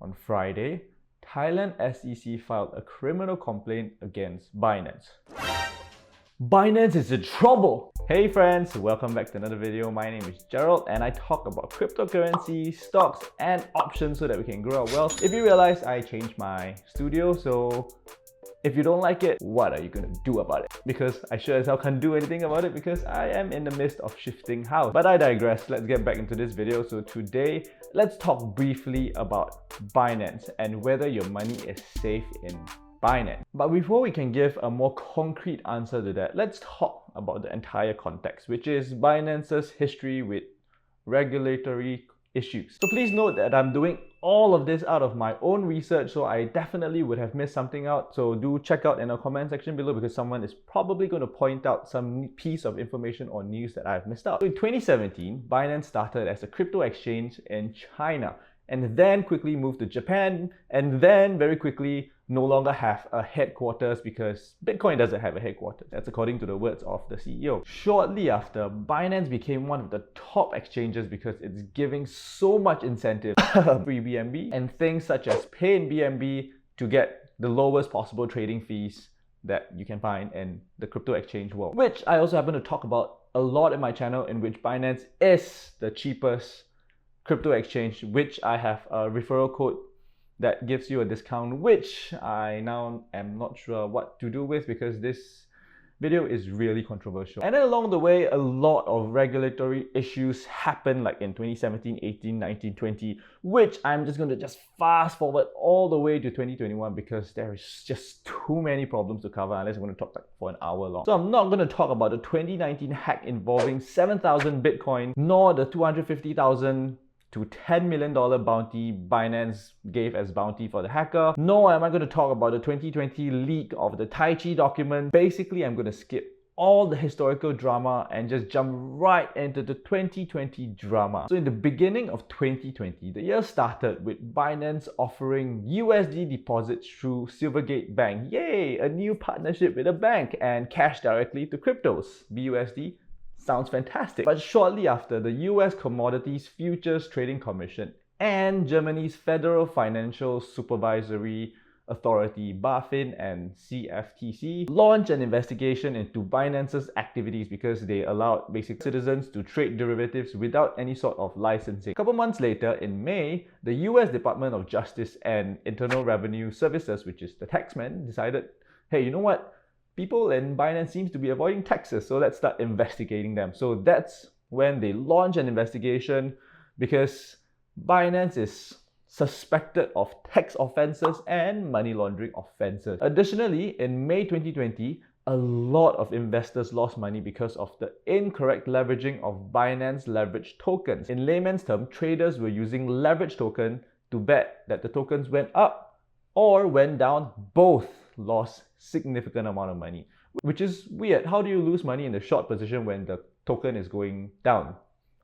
On Friday, Thailand SEC filed a criminal complaint against Binance. Binance is in trouble! Hey friends, welcome back to another video. My name is Gerald and I talk about cryptocurrency, stocks and options so that we can grow our wealth. If you realize I changed my studio, so if you don't like it, what are you gonna do about it? Because I sure as hell can't do anything about it because I am in the midst of shifting house. But I digress, let's get back into this video. So today, let's talk briefly about Binance and whether your money is safe in Binance. But before we can give a more concrete answer to that, let's talk about the entire context, which is Binance's history with regulatory issues. So please note that I'm doing all of this out of my own research, so I definitely would have missed something out. So do check out in the comment section below because someone is probably going to point out some piece of information or news that I've missed out. So in 2017, Binance started as a crypto exchange in China and then quickly moved to Japan and then very quickly no longer have a headquarters because Bitcoin doesn't have a headquarters. That's according to the words of the CEO. Shortly after, Binance became one of the top exchanges because it's giving so much incentive free BNB and things such as pay in BNB to get the lowest possible trading fees that you can find in the crypto exchange world, which I also happen to talk about a lot in my channel, in which Binance is the cheapest crypto exchange, which I have a referral code that gives you a discount, which I now am not sure what to do with because this video is really controversial. And then along the way, a lot of regulatory issues happened, like in 2017, 18, 19, 20, which I'm just going to fast forward all the way to 2021 because there is just too many problems to cover unless I'm going to talk like for an hour long. So I'm not going to talk about the 2019 hack involving 7,000 Bitcoin, nor the 250,000 to $10 million bounty Binance gave as bounty for the hacker. Nor am I going to talk about the 2020 leak of the Tai Chi document. Basically, I'm going to skip all the historical drama and just jump right into the 2020 drama. So in the beginning of 2020, the year started with Binance offering USD deposits through Silvergate Bank. Yay! A new partnership with a bank and cash directly to cryptos, BUSD. Sounds fantastic. But shortly after, the US Commodities Futures Trading Commission and Germany's Federal Financial Supervisory Authority, BaFin and CFTC, launched an investigation into Binance's activities because they allowed basic citizens to trade derivatives without any sort of licensing. A couple months later, in May, the US Department of Justice and Internal Revenue Services, which is the taxman, decided, hey, you know what? People in Binance seems to be avoiding taxes, so let's start investigating them. So that's when they launch an investigation because Binance is suspected of tax offenses and money laundering offenses. Additionally, in May 2020, a lot of investors lost money because of the incorrect leveraging of Binance leverage tokens. In layman's terms, traders were using leverage token to bet that the tokens went up or went down. Both lost significant amount of money, which is weird. How do you lose money in the short position when the token is going down?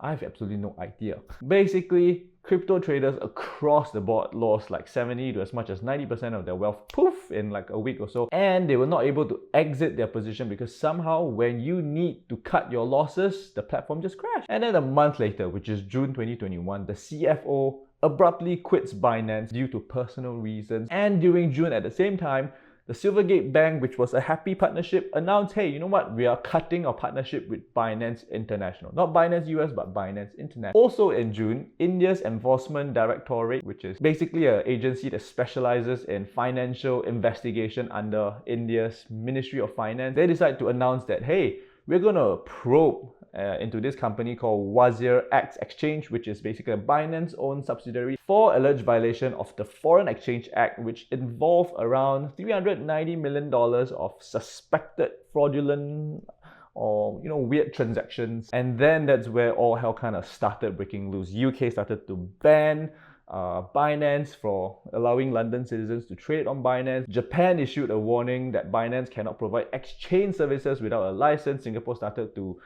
I have absolutely no idea. Basically, crypto traders across the board lost like 70 to as much as 90% of their wealth, poof, in like a week or so. And they were not able to exit their position because somehow when you need to cut your losses, the platform just crashed. And then a month later, which is June 2021, the CFO abruptly quits Binance due to personal reasons. And during June at the same time, the Silvergate Bank, which was a happy partnership, announced, hey, you know what? We are cutting our partnership with Binance International. Not Binance US, but Binance International. Also in June, India's Enforcement Directorate, which is basically an agency that specializes in financial investigation under India's Ministry of Finance, they decided to announce that, hey, we're going to probe into this company called Wazir X Exchange, which is basically a Binance-owned subsidiary, for alleged violation of the Foreign Exchange Act, which involved around $390 million of suspected fraudulent or weird transactions. And then that's where all hell kind of started breaking loose. UK started to ban Binance for allowing London citizens to trade on Binance. Japan issued a warning that Binance cannot provide exchange services without a license. Singapore started to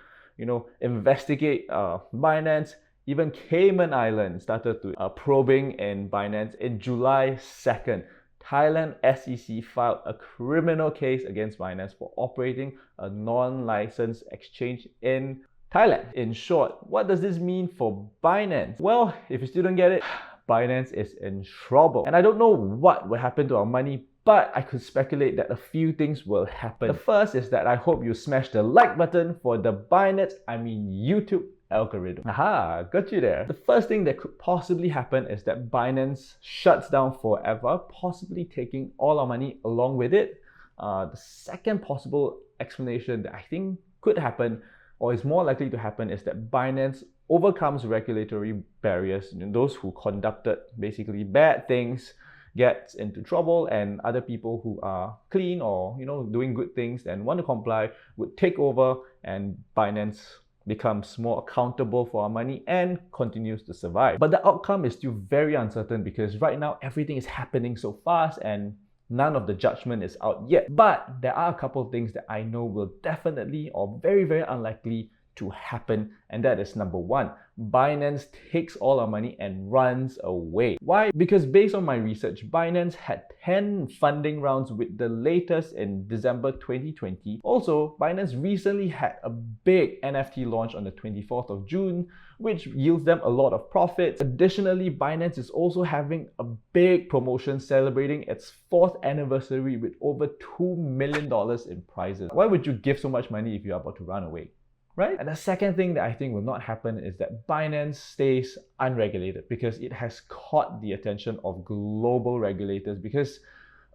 investigate Binance. Even Cayman Islands started to probing in Binance. In July 2nd, Thailand SEC filed a criminal case against Binance for operating a non-licensed exchange in Thailand. In short, what does this mean for Binance? Well, if you still don't get it, Binance is in trouble. And I don't know what will happen to our money, but I could speculate that a few things will happen. The first is that I hope you smash the like button for the Binance, YouTube algorithm. Aha, got you there. The first thing that could possibly happen is that Binance shuts down forever, possibly taking all our money along with it. The second possible explanation that I think could happen, or is more likely to happen, is that Binance overcomes regulatory barriers. Those who conducted basically bad things gets into trouble, and other people who are clean or doing good things and want to comply would take over, and Binance becomes more accountable for our money and continues to survive. But the outcome is still very uncertain because right now everything is happening so fast and none of the judgment is out yet. But there are a couple of things that I know will definitely or very, very unlikely to happen, and that is number one, Binance takes all our money and runs away. Why? Because based on my research, Binance had 10 funding rounds, with the latest in December 2020. Also, Binance recently had a big NFT launch on the 24th of June, which yields them a lot of profits. Additionally, Binance is also having a big promotion celebrating its 4th anniversary with over $2 million in prizes. Why would you give so much money if you're about to run away? Right? And the second thing that I think will not happen is that Binance stays unregulated, because it has caught the attention of global regulators, because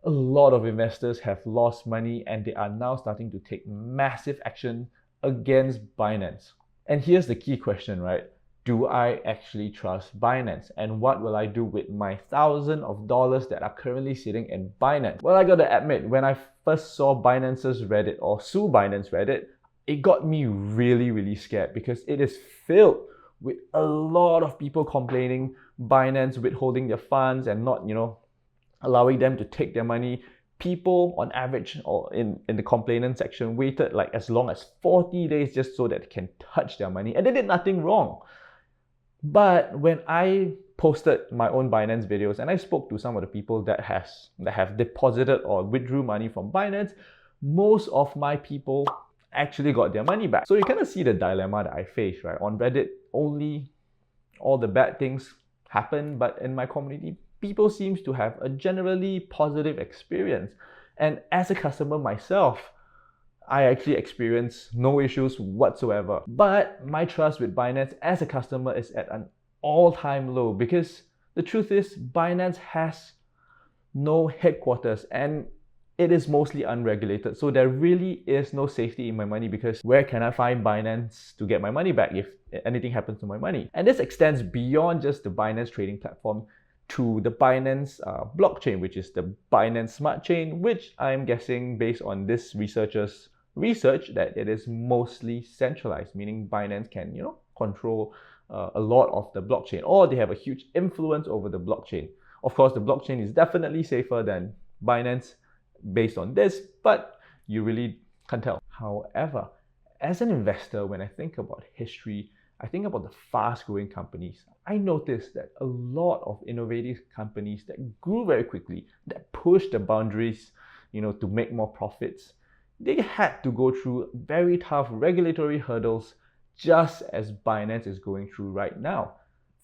a lot of investors have lost money and they are now starting to take massive action against Binance. And here's the key question, right? Do I actually trust Binance? And what will I do with my thousands of dollars that are currently sitting in Binance? Well, I gotta admit, when I first saw Binance's Reddit, or Sue Binance Reddit, it got me really, really scared, because it is filled with a lot of people complaining Binance withholding their funds and not, allowing them to take their money. People on average, or in the complainant section, waited like as long as 40 days just so that they can touch their money, and they did nothing wrong. But when I posted my own Binance videos and I spoke to some of the people that have deposited or withdrew money from Binance, most of my people actually got their money back. So you kind of see the dilemma that I face, right? On Reddit, only all the bad things happen, but in my community, people seem to have a generally positive experience. And as a customer myself, I actually experience no issues whatsoever. But my trust with Binance as a customer is at an all-time low, because the truth is Binance has no headquarters and it is mostly unregulated. So there really is no safety in my money, because where can I find Binance to get my money back if anything happens to my money? And this extends beyond just the Binance trading platform to the Binance blockchain, which is the Binance Smart Chain, which I'm guessing, based on this researcher's research, that it is mostly centralized, meaning Binance can, control a lot of the blockchain, or they have a huge influence over the blockchain. Of course, the blockchain is definitely safer than Binance based on this, but you really can't tell. However, as an investor, when I think about history, I think about the fast-growing companies. I noticed that a lot of innovative companies that grew very quickly, that pushed the boundaries, to make more profits, they had to go through very tough regulatory hurdles, just as Binance is going through right now.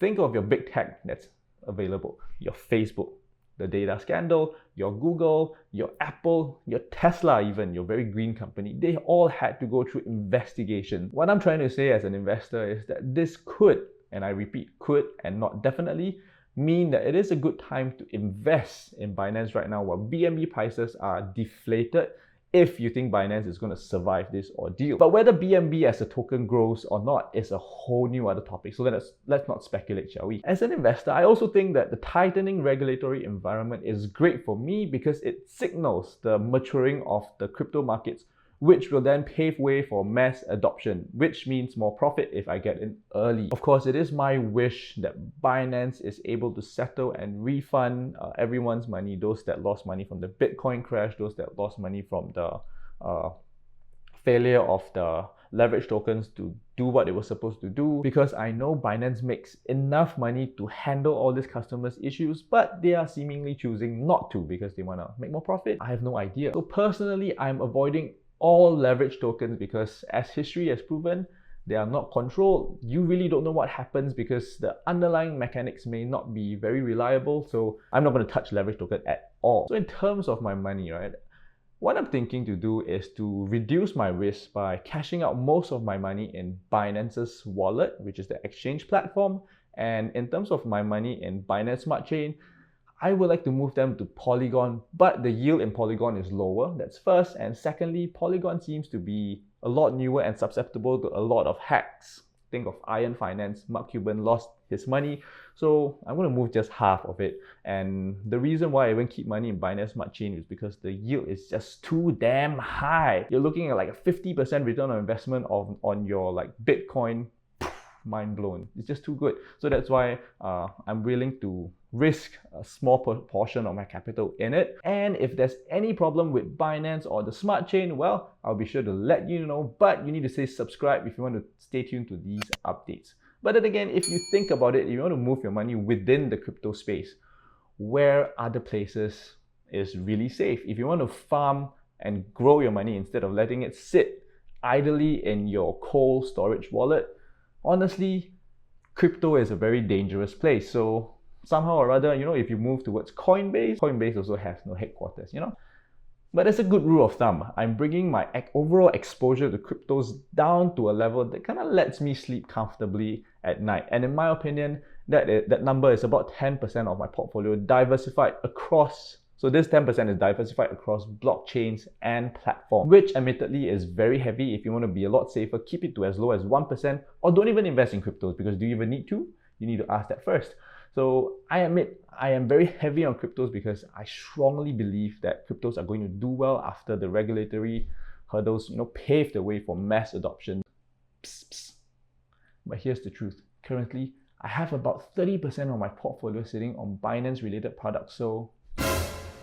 Think of your big tech that's available, your Facebook, the data scandal, your Google, your Apple, your Tesla even, your very green company. They all had to go through investigation. What I'm trying to say as an investor is that this could, and I repeat, could and not definitely, mean that it is a good time to invest in Binance right now while BNB prices are deflated, if you think Binance is going to survive this ordeal. But whether BNB as a token grows or not is a whole new other topic, so let's not speculate, shall we? As an investor, I also think that the tightening regulatory environment is great for me, because it signals the maturing of the crypto markets, which will then pave way for mass adoption, which means more profit if I get in early. Of course, it is my wish that Binance is able to settle and refund everyone's money, those that lost money from the Bitcoin crash, those that lost money from the failure of the leverage tokens to do what it was supposed to do, because I know Binance makes enough money to handle all these customers' issues, but they are seemingly choosing not to because they want to make more profit. I have no idea. So personally, I'm avoiding all leverage tokens, because as history has proven, they are not controlled. You really don't know what happens because the underlying mechanics may not be very reliable. So I'm not going to touch leverage token at all. So in terms of my money, right, what I'm thinking to do is to reduce my risk by cashing out most of my money in Binance's wallet, which is the exchange platform. And in terms of my money in Binance Smart Chain, I would like to move them to Polygon, but the yield in Polygon is lower. That's first. And secondly, Polygon seems to be a lot newer and susceptible to a lot of hacks. Think of Iron Finance. Mark Cuban lost his money. So I'm going to move just half of it. And the reason why I even keep money in Binance Smart Chain is because the yield is just too damn high. You're looking at like a 50% return on investment on your like Bitcoin. Mind blown. It's just too good. So that's why I'm willing to risk a small portion of my capital in it. And if there's any problem with Binance or the smart chain, well, I'll be sure to let you know. But you need to say subscribe if you want to stay tuned to these updates. But then again, if you think about it, if you want to move your money within the crypto space, where other places is really safe? If you want to farm and grow your money instead of letting it sit idly in your cold storage wallet, honestly, crypto is a very dangerous place. So somehow or other, if you move towards Coinbase also has no headquarters, But as a good rule of thumb, I'm bringing my overall exposure to cryptos down to a level that kind of lets me sleep comfortably at night. And in my opinion, that number is about 10% of my portfolio diversified across. So this 10% is diversified across blockchains and platforms, which admittedly is very heavy. If you want to be a lot safer, keep it to as low as 1% or don't even invest in cryptos, because do you even need to? You need to ask that first. So I admit I am very heavy on cryptos because I strongly believe that cryptos are going to do well after the regulatory hurdles, pave the way for mass adoption. Psst, psst. But here's the truth. Currently, I have about 30% of my portfolio sitting on Binance related products. So